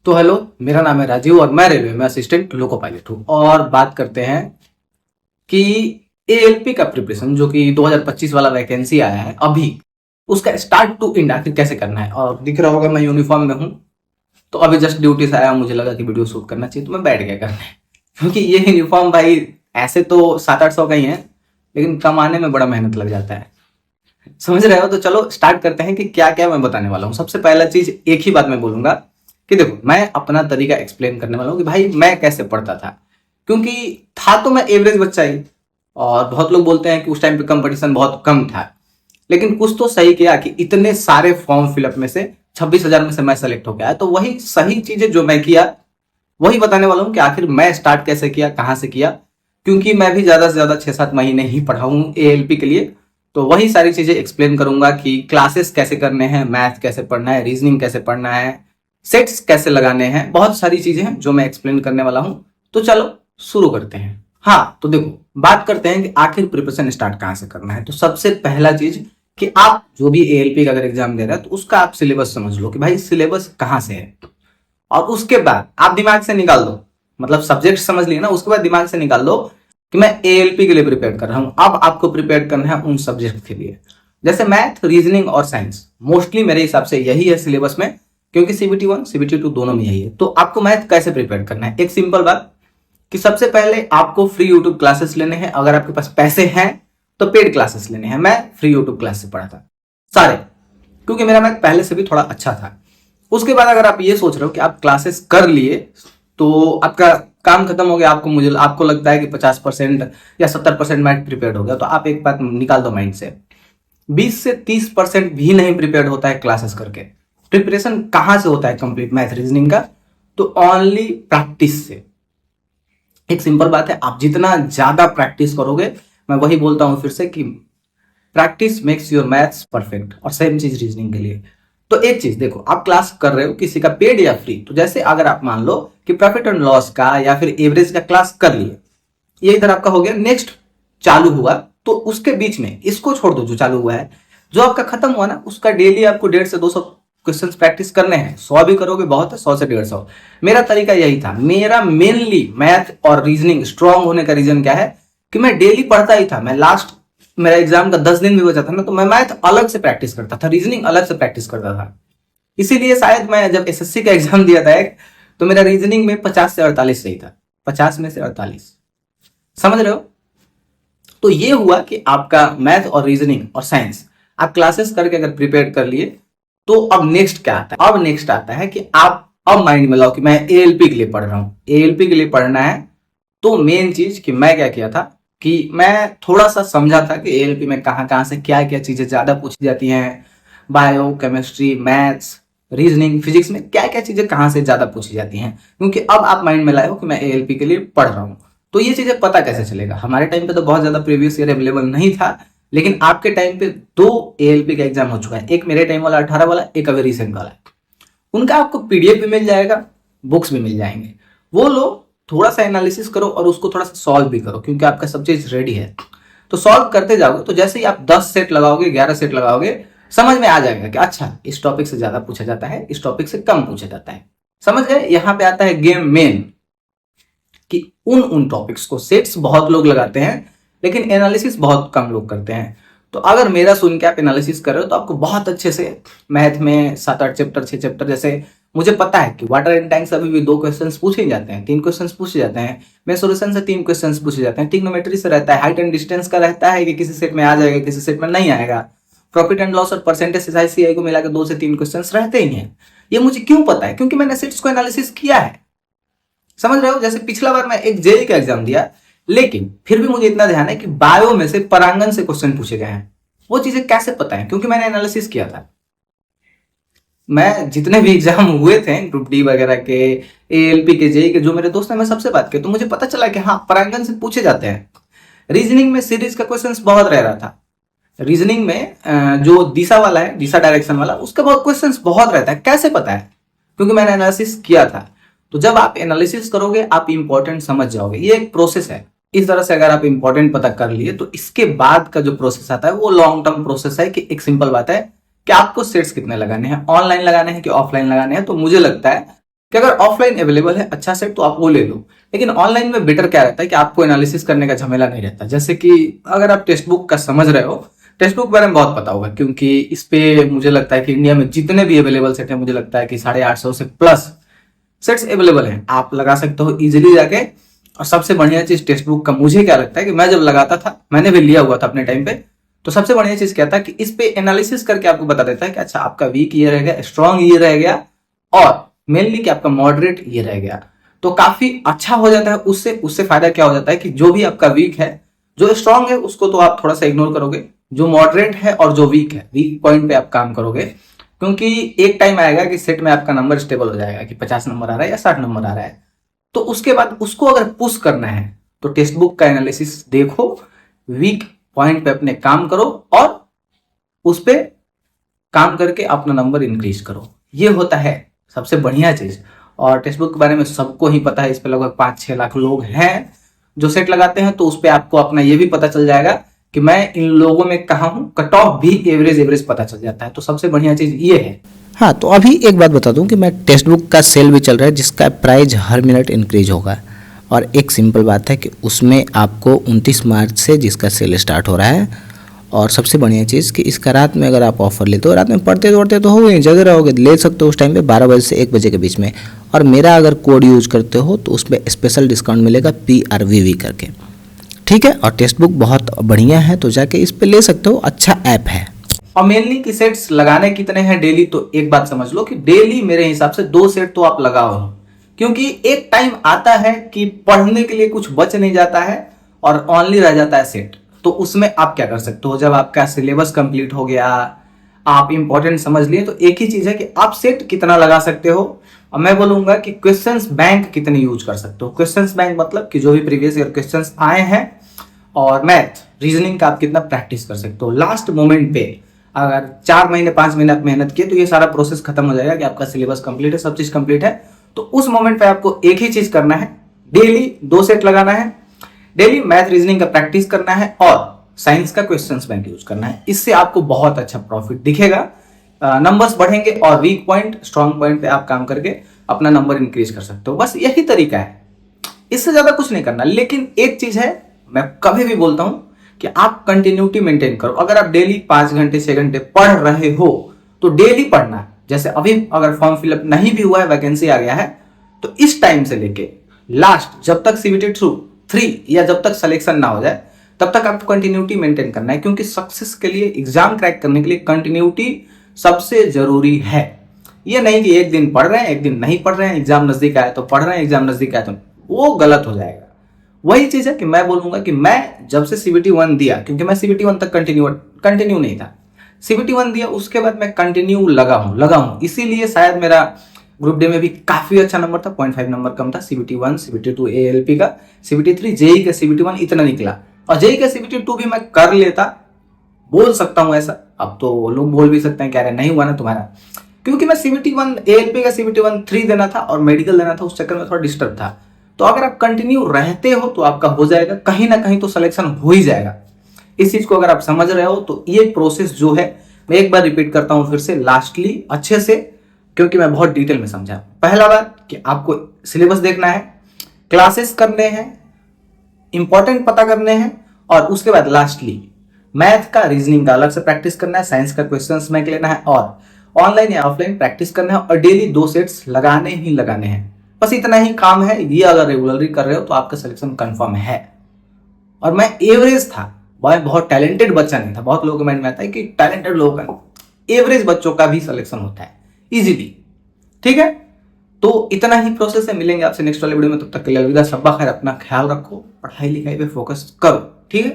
तो हेलो, मेरा नाम है राजीव और मैं रेलवे में असिस्टेंट लोको पायलट हूँ। और बात करते हैं कि एएलपी का प्रिपरेशन जो कि 2025 वाला वैकेंसी आया है अभी, उसका स्टार्ट टू एंड आखिर कैसे करना है। और दिख रहा होगा मैं यूनिफॉर्म में हूँ, तो अभी जस्ट ड्यूटी से आया, मुझे लगा कि वीडियो शूट करना चाहिए तो मैं बैठ गया करने। क्योंकि ये यूनिफॉर्म भाई ऐसे तो 700-800 का ही है, लेकिन कमाने में बड़ा मेहनत लग जाता है, समझ रहे हो। तो चलो स्टार्ट करते हैं कि क्या क्या मैं बताने वाला हूँ। सबसे पहला चीज एक ही बात मैं बोलूंगा कि देखो, मैं अपना तरीका एक्सप्लेन करने वाला हूँ कि भाई मैं कैसे पढ़ता था। क्योंकि था तो मैं एवरेज बच्चा ही, और बहुत लोग बोलते हैं कि उस टाइम पे कंपटीशन बहुत कम था, लेकिन कुछ तो सही किया कि इतने सारे फॉर्म फिलअप में से 26,000 में से मैं सेलेक्ट हो गया। तो वही सही चीजें जो मैं किया वही बताने वाला हूँ कि आखिर मैं स्टार्ट कैसे किया, कहाँ से किया। क्योंकि मैं भी ज्यादा से ज्यादा 6-7 महीने ही पढ़ा हूँ एएलपी के लिए, तो वही सारी चीजें एक्सप्लेन करूंगा कि क्लासेस कैसे करने हैं, मैथ कैसे पढ़ना है, रीजनिंग कैसे पढ़ना है, सेट्स कैसे लगाने हैं, बहुत सारी चीजें हैं जो मैं एक्सप्लेन करने वाला हूं। तो चलो शुरू करते हैं। हाँ तो देखो, बात करते हैं कि आखिर प्रिपरेशन स्टार्ट कहां से करना है। तो सबसे पहला चीज कि आप जो भी एएलपी का अगर एग्जाम दे रहे हैं तो उसका आप सिलेबस समझ लो कि भाई सिलेबस कहां से है। और उसके बाद आप दिमाग से निकाल दो, मतलब सब्जेक्ट समझ लिए ना, उसके बाद दिमाग से निकाल दो कि मैं एएलपी के लिए प्रिपेयर कर रहा हूं। अब आपको प्रिपेयर करना है उन सब्जेक्ट के लिए, जैसे मैथ, रीजनिंग और साइंस। मोस्टली मेरे हिसाब से यही है सिलेबस में, क्योंकि CBT 1 CBT 2 दोनों में यही है। तो आपको मैथ कैसे प्रिपेयर करना है, एक सिंपल बात कि सबसे पहले आपको फ्री यूट्यूब क्लासेस लेने हैं। अगर आपके पास पैसे हैं तो पेड क्लासेस लेने हैं। मैं फ्री यूट्यूब क्लास से पढ़ा था सारे, क्योंकि मेरा मैथ पहले से भी थोड़ा अच्छा था। उसके बाद अगर आप ये सोच रहे हो कि आप क्लासेस कर लिए तो आपका काम खत्म हो गया, आपको लगता है कि 50% या 70% मैथ प्रिपेयर्ड हो गया, तो आप एक बात निकाल दो माइंड से, 20 से 30% भी नहीं प्रिपेयर्ड होता है क्लासेस करके। प्रिपरेशन कहां से होता है कंप्लीट मैथ रीजनिंग का, तो ओनली प्रैक्टिस से। एक सिंपल बात है, आप जितना ज्यादा प्रैक्टिस करोगे, मैं वही बोलता हूं फिर से कि practice makes your maths perfect. और सेम चीज रीजनिंग के लिए। तो एक चीज देखो, आप क्लास कर रहे हो किसी का पेड या फ्री, तो जैसे अगर आप मान लो कि प्रॉफिट एंड लॉस का या फिर एवरेज का क्लास कर लिए, ये इधर आपका हो गया, नेक्स्ट चालू हुआ, तो उसके बीच में इसको छोड़ दो जो चालू हुआ है, जो आपका खत्म हुआ ना, उसका डेली आपको 150 से 200 क्वेश्चंस प्रैक्टिस करने हैं। 100 भी करोगे बहुत है, 100 से 150। मेरा तरीका यही था। मेरा मेनली मैथ और रीजनिंग स्ट्रांग होने का रीजन क्या है कि मैं डेली पढ़ता ही था। मैं लास्ट मेरा एग्जाम का 10 दिन भी बचा था ना, तो मैं मैथ अलग से प्रैक्टिस करता था, रीजनिंग अलग से प्रैक्टिस करता था। इसीलिए शायद मैं जब एसएससी का एग्जाम दिया था एक, तो मेरा रीजनिंग में 50 से 48 सही था, 50 में से 48, समझ रहे हो। तो ये हुआ कि आपका मैथ और रीजनिंग और साइंस आप क्लासेस करके अगर प्रिपेयर कर लिए, तो अब नेक्स्ट क्या आता है, अब नेक्स्ट आता है कि आप अब माइंड में लाओ कि मैं एएलपी के लिए पढ़ रहा हूं, एएलपी के लिए पढ़ना है। तो मेन चीज कि मैं क्या किया था कि मैं थोड़ा सा समझा था कि एएलपी में कहां कहां से क्या क्या चीजें ज्यादा पूछी जाती हैं, bio, chemistry, maths, reasoning, physics में क्या क्या चीजें कहां से ज्यादा पूछी जाती हैं। क्योंकि अब आप माइंड में लाए हो कि मैं एएलपी के लिए पढ़ रहा हूं, तो ये चीजें पता कैसे चलेगा। हमारे टाइम पे तो बहुत ज्यादा प्रीवियस ईयर अवेलेबल नहीं था, लेकिन आपके टाइम पे 2 एएलपी का एग्जाम हो चुका है, एक मेरे टाइम वाला 18 वाला, एक अभी रिसेंट वाला। उनका आपको पीडीएफ भी मिल जाएगा, बुक्स भी मिल जाएंगे। वो लो, थोड़ा सा एनालिसिस करो और उसको थोड़ा सा सॉल्व भी करो, क्योंकि आपका सब चीज रेडी है। तो सॉल्व करते जाओगे, तो जैसे ही आप 10 सेट लगाओगे, 11 सेट लगाओगे, समझ में आ जाएगा कि अच्छा इस टॉपिक से ज्यादा पूछा जाता है, इस टॉपिक से कम पूछा जाता है। समझ गए। यहां पे आता है गेम मेन, कि उन टॉपिक्स को सेट्स बहुत लोग लगाते हैं, लेकिन एनालिसिस बहुत कम लोग करते हैं। तो अगर मेरा सुन के आप एनालिसिस कर रहे हो, तो आपको बहुत अच्छे से मैथ में 7-8 चैप्टर, 6 चैप्टर, जैसे मुझे पता है कि वाटर एंड टैंक से अभी भी 2 क्वेश्चंस पूछे ही जाते हैं, 3 क्वेश्चंस पूछे जाते हैं, मेंसुरेशन से 3 क्वेश्चंस पूछे जाते हैं, ट्रिग्नोमेट्री से रहता है, हाइट एंड डिस्टेंस का रहता है कि किसी सेट में आ जाएगा, किसी सेट में नहीं आएगा, प्रॉफिट एंड लॉस और परसेंटेज SICI को मिलाकर 2 से 3 क्वेश्चंस रहते ही हैं। ये मुझे क्यों पता है, क्योंकि मैंने सेट्स को एनालिसिस किया है। समझ रहे हो। जैसे पिछला बार मैं एक जेई का एग्जाम दिया, लेकिन फिर भी मुझे इतना ध्यान है कि बायो में से परांगण से क्वेश्चन पूछे गए हैं। वो चीजें कैसे पता है, क्योंकि मैंने एनालिसिस किया था। मैं जितने भी एग्जाम हुए थे ग्रुप डी वगैरह के, एएलपी के, जेई के, जो मेरे दोस्त हैं, मैं सबसे बात की, तो मुझे पता चला कि हाँ परांगण से पूछे जाते हैं। रीजनिंग में सीरीज का क्वेश्चन बहुत रह रहा था। रीजनिंग में जो दिशा वाला है, दिशा डायरेक्शन वाला, उसका बहुत क्वेश्चन बहुत रहता है। कैसे पता है, क्योंकि मैंने एनालिसिस किया था। तो जब आप एनालिसिस करोगे, आप इंपॉर्टेंट समझ जाओगे। ये एक प्रोसेस है। इस तरह से अगर आप इंपॉर्टेंट पता कर लिए, तो इसके बाद का जो प्रोसेस आता है वो लॉन्ग टर्म प्रोसेस है। कि एक सिंपल बात है कि आपको सेट्स कितने लगाने हैं, ऑनलाइन लगाने हैं कि ऑफलाइन लगाने हैं। तो मुझे लगता है कि अगर ऑफलाइन अवेलेबल है अच्छा सेट तो आप वो ले लो, लेकिन ऑनलाइन में बेटर क्या रहता है कि आपको एनालिसिस करने का झमेला नहीं रहता। जैसे कि अगर आप टेक्स्ट बुक का समझ रहे हो, टेक्स्ट बुक बारे में बहुत पता होगा, क्योंकि इस पे मुझे लगता है कि इंडिया में जितने भी अवेलेबल सेट है, मुझे लगता है कि 850 से प्लस सेट्स अवेलेबल हैं, आप लगा सकते हो इजीली जाके। और सबसे बढ़िया चीज टेक्स्ट बुक का मुझे क्या लगता है कि मैं जब लगाता था, मैंने भी लिया हुआ था अपने टाइम पे, तो सबसे बढ़िया चीज क्या था कि इस पे एनालिसिस करके आपको बता देता है कि अच्छा आपका वीक ये रह गया, स्ट्रॉन्ग ये रह गया, और मेनली कि आपका मॉडरेट ये रह गया। तो काफी अच्छा हो जाता है। उससे उससे फायदा क्या हो जाता है कि जो भी आपका वीक है, जो स्ट्रॉन्ग है उसको तो आप थोड़ा सा इग्नोर करोगे, जो मॉडरेट है और जो वीक है, वीक पॉइंट पे आप काम करोगे, क्योंकि एक टाइम आएगा कि सेट में आपका नंबर स्टेबल हो जाएगा कि 50 नंबर आ रहा है या 60 नंबर आ रहा है। तो उसके बाद उसको अगर पुश करना है तो टेक्स्ट बुक का एनालिसिस देखो, वीक पॉइंट पे अपने काम करो और उस पे काम करके अपना नंबर इंक्रीज करो। ये होता है सबसे बढ़िया चीज। और टेक्स्ट बुक के बारे में सबको ही पता है, इस पे लगभग 5-6 लाख लोग हैं जो सेट लगाते हैं, तो उस पे आपको अपना ये भी पता चल जाएगा कि मैं इन लोगों में कहा हूं। कट ऑफ भी एवरेज पता चल जाता है। तो सबसे बढ़िया चीज ये है। हाँ, तो अभी एक बात बता दूं कि मैं टेक्स्ट बुक का सेल भी चल रहा है जिसका प्राइस हर मिनट इंक्रीज होगा। और एक सिंपल बात है कि उसमें आपको 29 मार्च से जिसका सेल स्टार्ट हो रहा है। और सबसे बढ़िया चीज़ कि इसका रात में अगर आप ऑफर लेते हो, रात में पढ़ते दौड़ते तो हो गए, जगह रहोगे, ले सकते हो उस टाइम पे 12 बजे से 1 बजे के बीच में। और मेरा अगर कोड यूज करते हो तो उसमें स्पेशल डिस्काउंट मिलेगा PRVV करके, ठीक है। और टेक्स्ट बुक बहुत बढ़िया है, तो जाके इस पे ले सकते हो, अच्छा ऐप है। और मेनली कि सेट्स लगाने कितने हैं डेली, तो एक बात समझ लो कि डेली मेरे हिसाब से 2 सेट तो आप लगाओ ही, क्योंकि एक टाइम आता है कि पढ़ने के लिए कुछ बच नहीं जाता है और ओनली रह जाता है सेट। तो उसमें आप क्या कर सकते हो, जब आपका सिलेबस कंप्लीट हो गया, आप इंपॉर्टेंट समझ लिए, तो एक ही चीज है कि आप सेट कितना लगा सकते हो। और मैं बोलूंगा कि क्वेश्चंस बैंक कितने यूज कर सकते हो। क्वेश्चंस बैंक मतलब कि जो भी प्रीवियस ईयर क्वेश्चंस आए हैं, और मैथ रीजनिंग का आप कितना प्रैक्टिस कर सकते हो। लास्ट मोमेंट पे अगर 4 महीने 5 महीने आप मेहनत किए तो ये सारा प्रोसेस खत्म हो जाएगा कि आपका सिलेबस कंप्लीट है, सब चीज कंप्लीट है। तो उस मोमेंट पे आपको एक ही चीज करना है, डेली 2 सेट लगाना है, डेली मैथ रीजनिंग का प्रैक्टिस करना है और साइंस का क्वेश्चंस बैंक यूज करना है। इससे आपको बहुत अच्छा प्रॉफिट दिखेगा, नंबर्स बढ़ेंगे और वीक पॉइंट स्ट्रॉन्ग पॉइंट पे आप काम करके अपना नंबर इंक्रीज कर सकते हो। बस यही तरीका है, इससे ज्यादा कुछ नहीं करना। लेकिन एक चीज है, मैं कभी भी बोलता हूं कि आप कंटिन्यूटी मेंटेन करो। अगर आप डेली 5 घंटे 6 घंटे पढ़ रहे हो तो डेली पढ़ना है। जैसे अभी अगर फॉर्म फिलअप नहीं भी हुआ है, वैकेंसी आ गया है, तो इस टाइम से लेके लास्ट जब तक CBT 3 या जब तक सिलेक्शन ना हो जाए तब तक आपको कंटिन्यूटी मेंटेन करना है, क्योंकि सक्सेस के लिए, एग्जाम क्रैक करने के लिए कंटिन्यूटी सबसे जरूरी है। ये नहीं कि एक दिन पढ़ रहे हैं एक दिन नहीं पढ़ रहे हैं, एग्जाम नजदीक आया तो पढ़ रहे हैं, एग्जाम नजदीक आया तो, वो गलत हो जाएगा। वही चीज है कि मैं बोलूंगा कि मैं जब से CBT 1 दिया, क्योंकि मैं CBT 1 तक कंटिन्यू नहीं था, CBT 1 दिया उसके बाद मैं कंटिन्यू लगा हूं। इसीलिए शायद मेरा ग्रुप डी में भी काफी अच्छा नंबर था, 0.5 नंबर कम था। CBT 1 CBT 2 ALP का, CBT 3 जेई का CBT 1 इतना निकला, और जेई का CBT 2 भी मैं कर लेता, बोल सकता हूं ऐसा। अब तो लोग बोल भी सकते हैं कह रहे नहीं हुआ ना तुम्हारा, क्योंकि मैं CBT 1 ALP का CBT 1 3 देना था और मेडिकल देना था, उस चक्कर में थोड़ा डिस्टर्ब था। तो अगर आप कंटिन्यू रहते हो तो आपका हो जाएगा, कहीं ना कहीं तो सिलेक्शन हो ही जाएगा। इस चीज को अगर आप समझ रहे हो तो ये प्रोसेस जो है, मैं एक बार रिपीट करता हूं फिर से लास्टली अच्छे से, क्योंकि मैं बहुत डिटेल में समझा। पहला बात कि आपको सिलेबस देखना है, क्लासेस करने हैं, इंपॉर्टेंट पता करने हैं, और उसके बाद लास्टली मैथ का रीजनिंग का अलग से प्रैक्टिस करना है, साइंस का क्वेश्चंस बैंक लेना है, और ऑनलाइन या ऑफलाइन प्रैक्टिस करना है, और डेली 2 सेट्स लगाने ही लगाने हैं। बस इतना ही काम है। ये अगर रेगुलरली कर रहे हो तो आपका सिलेक्शन कंफर्म है। और मैं एवरेज था, मैं बहुत टैलेंटेड बच्चा नहीं था। बहुत लोगों के माइंड में आता है कि टैलेंटेड लोगों का, एवरेज बच्चों का भी सिलेक्शन होता है इजीली, ठीक है। तो इतना ही प्रोसेस है। मिलेंगे आपसे नेक्स्ट वाले वीडियो में, तब तक के लिए अलविदा। सब खैर, अपना ख्याल रखो, पढ़ाई लिखाई पे फोकस करो, ठीक है।